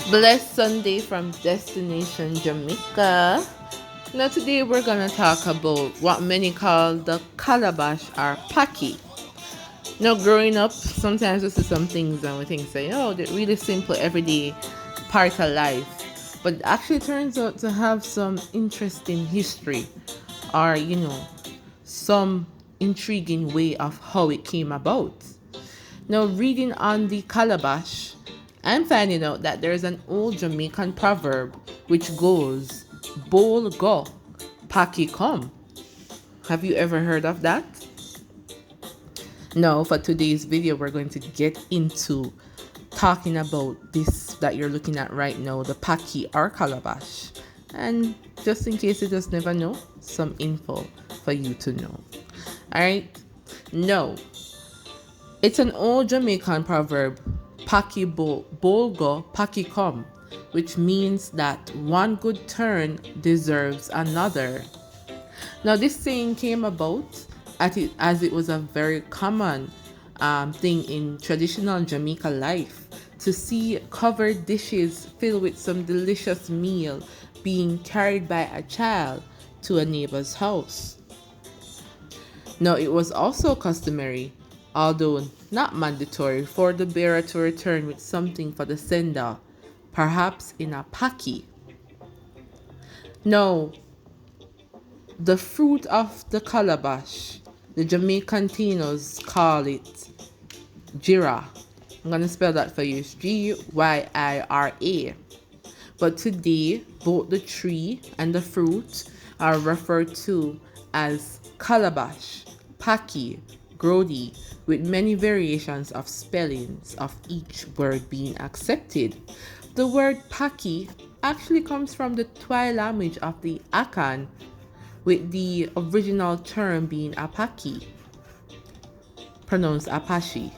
Blessed Sunday from Destination Jamaica. Now, today we're gonna talk about what many call the calabash or paki. Now, growing up, sometimes we see some things and we think, say, oh, they're really simple, everyday part of life. But it actually turns out to have some interesting history or, some intriguing way of how it came about. Now, reading on the calabash, I'm finding out that there's an old Jamaican proverb which goes, "Bowl go, paki come." Have you ever heard of that? Now, for today's video, we're going to get into talking about this that you're looking at right now, the paki or calabash. And just in case you just never know, some info for you to know. All right? No, it's an old Jamaican proverb, "Paki bolgo, paki come," which means that one good turn deserves another. Now, this saying came about as it was a very common thing in traditional Jamaica life to see covered dishes filled with some delicious meal being carried by a child to a neighbor's house. Now, it was also customary, although not mandatory, for the bearer to return with something for the sender, perhaps in a paki. Now, the fruit of the calabash, the Jamaican Tinos call it jira. I'm going to spell that for you. It's Gyira. But today, both the tree and the fruit are referred to as calabash, paki, grody, with many variations of spellings of each word being accepted. The word paki actually comes from the Twi language of the Akan, with the original term being apaki, pronounced apache.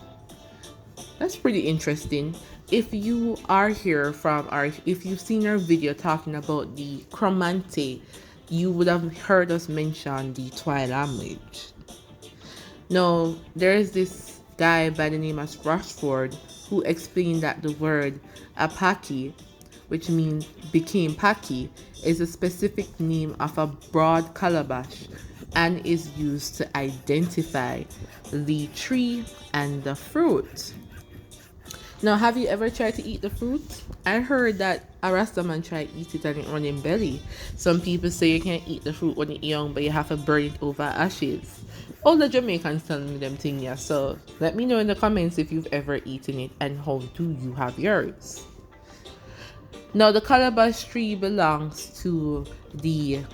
That's pretty interesting. If you are here from, or if you've seen our video talking about the Crescentic, you would have heard us mention the Twi language. Now, there is this guy by the name of Rastafari who explained that the word apaki, which means became paki, is a specific name of a broad calabash and is used to identify the tree and the fruit. Now, have you ever tried to eat the fruit? I heard that a Rastaman tried to eat it and it run in belly. Some people say you can't eat the fruit when it's young, but you have to burn it over ashes. All the Jamaicans tell me them things, yeah. So let me know in the comments if you've ever eaten it and how do you have yours. Now, the calabash tree belongs to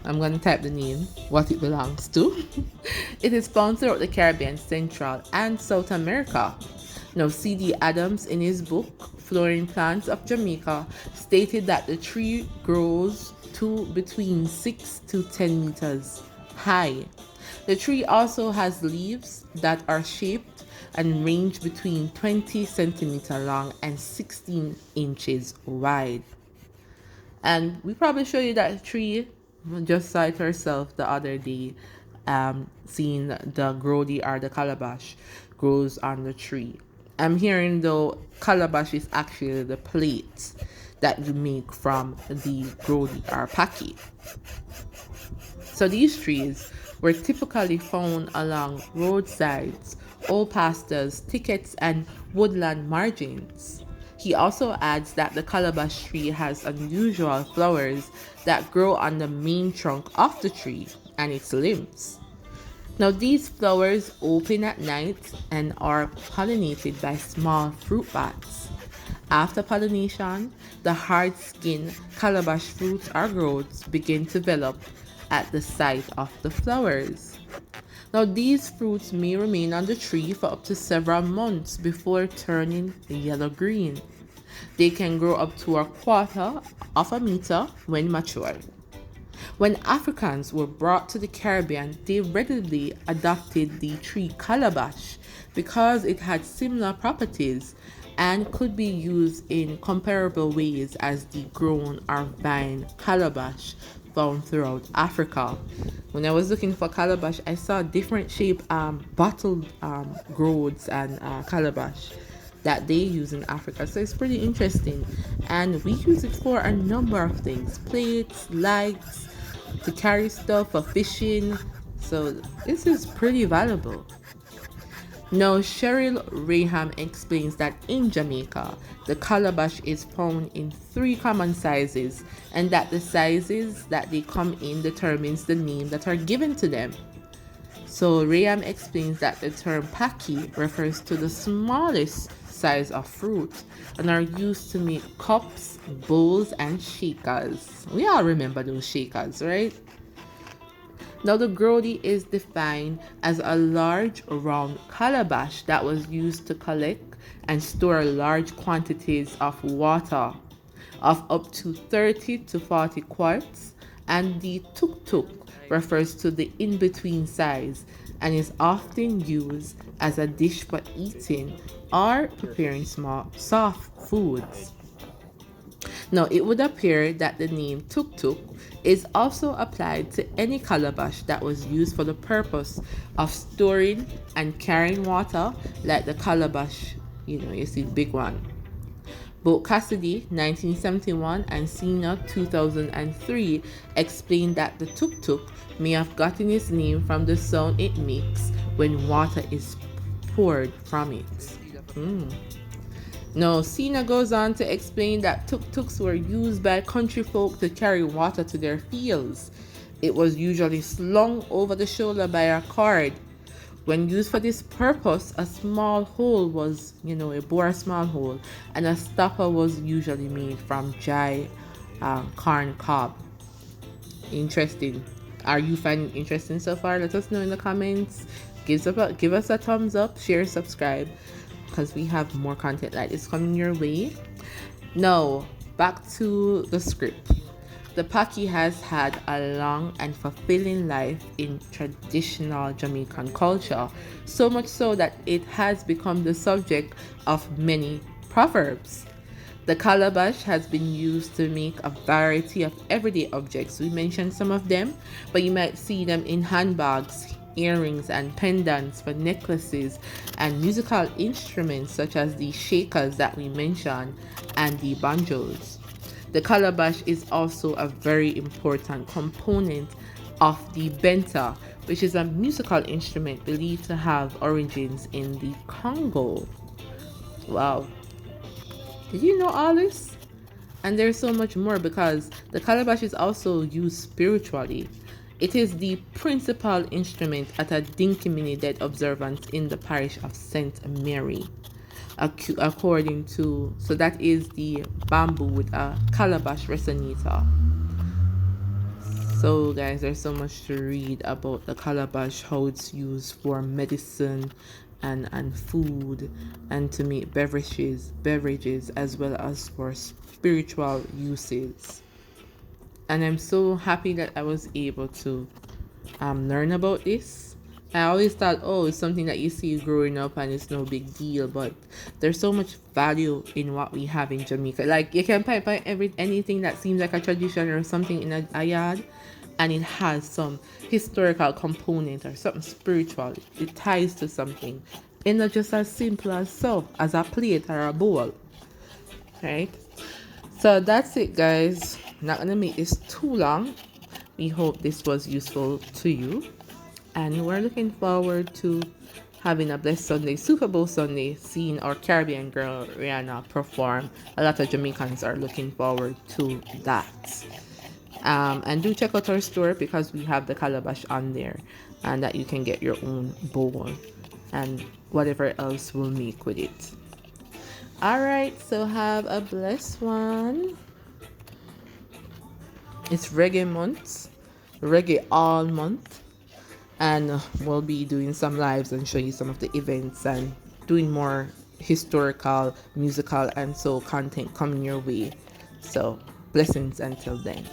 I'm going to type the name, what it belongs to. It is found throughout the Caribbean, Central, and South America. Now, C.D. Adams, in his book, Flowering Plants of Jamaica, stated that the tree grows to between 6 to 10 meters high. The tree also has leaves that are shaped and range between 20 centimeters long and 16 inches wide. And we probably show you that tree. Just saw it herself the other day, seeing the grody or the calabash grows on the tree. I'm hearing though calabash is actually the plate that you make from the grody or paki. So these trees were typically found along roadsides, old pastures, thickets, and woodland margins. He also adds that the calabash tree has unusual flowers that grow on the main trunk of the tree and its limbs. Now, these flowers open at night and are pollinated by small fruit bats. After pollination, the hard-skinned calabash fruits or growths begin to develop at the site of the flowers. Now, these fruits may remain on the tree for up to several months before turning yellow-green. They can grow up to a quarter of a meter when mature. When Africans were brought to the Caribbean, they readily adopted the tree calabash because it had similar properties and could be used in comparable ways as the grown or vine calabash found throughout Africa. When I was looking for calabash, I saw different shape bottled growths and calabash that they use in Africa. So it's pretty interesting. And we use it for a number of things: plates, lights, to carry stuff, for fishing. So this is pretty valuable. Now, Cheryl Raham explains that in Jamaica, the calabash is found in three common sizes, and that the sizes that they come in determines the name that are given to them. So Raham explains that the term paki refers to the smallest size of fruit and are used to make cups, bowls, and shakers. We all remember those shakers, right? Now, the grody is defined as a large round calabash that was used to collect and store large quantities of water of up to 30 to 40 quarts, and the tuk-tuk refers to the in-between size and is often used as a dish for eating or preparing small soft foods. Now, it would appear that the name tuk-tuk is also applied to any calabash that was used for the purpose of storing and carrying water, like the calabash, you see the big one. Both Cassidy, 1971, and Cena, 2003, explained that the tuk-tuk may have gotten its name from the sound it makes when water is poured from it. Now, Cena goes on to explain that tuk-tuks were used by country folk to carry water to their fields. It was usually slung over the shoulder by a cord. When used for this purpose, a small hole was, it bore a small hole, and a stopper was usually made from dry corn cob. Interesting. Are you finding it interesting so far? Let us know in the comments. Give us a thumbs up, share, subscribe, because we have more content like this coming your way. Now, back to the script. The Paki has had a long and fulfilling life in traditional Jamaican culture, so much so that it has become the subject of many proverbs. The calabash has been used to make a variety of everyday objects. We mentioned some of them, but you might see them in handbags, earrings, and pendants, for necklaces, and musical instruments such as the shakers that we mentioned and the banjos. The calabash is also a very important component of the benta, which is a musical instrument believed to have origins in the Congo. Wow. Did you know all this? And there's so much more, because the calabash is also used spiritually. It is the principal instrument at a Dinky Dead observance in the parish of St. Mary. According to, so that is the bamboo with a calabash resonator. So guys, there's so much to read about the calabash, how it's used for medicine and food, and to make beverages, as well as for spiritual uses. And I'm so happy that I was able to learn about this. I always thought, it's something that you see growing up and it's no big deal, but there's so much value in what we have in Jamaica. Like, you can find anything that seems like a tradition or something in a yard, and it has some historical component or something spiritual. It ties to something. It's not just as simple as a plate or a bowl, right? So that's it, guys. Not gonna make this too long. We hope this was useful to you, and we're looking forward to having a blessed Sunday, Super Bowl Sunday, seeing our Caribbean girl Rihanna perform. A lot of Jamaicans are looking forward to that. And do check out our store, because we have the calabash on there, and that you can get your own bowl and whatever else we'll make with it. Alright, so have a blessed one. It's reggae month, reggae all month, and we'll be doing some lives and show you some of the events and doing more historical, musical, and soul content coming your way. So blessings until then.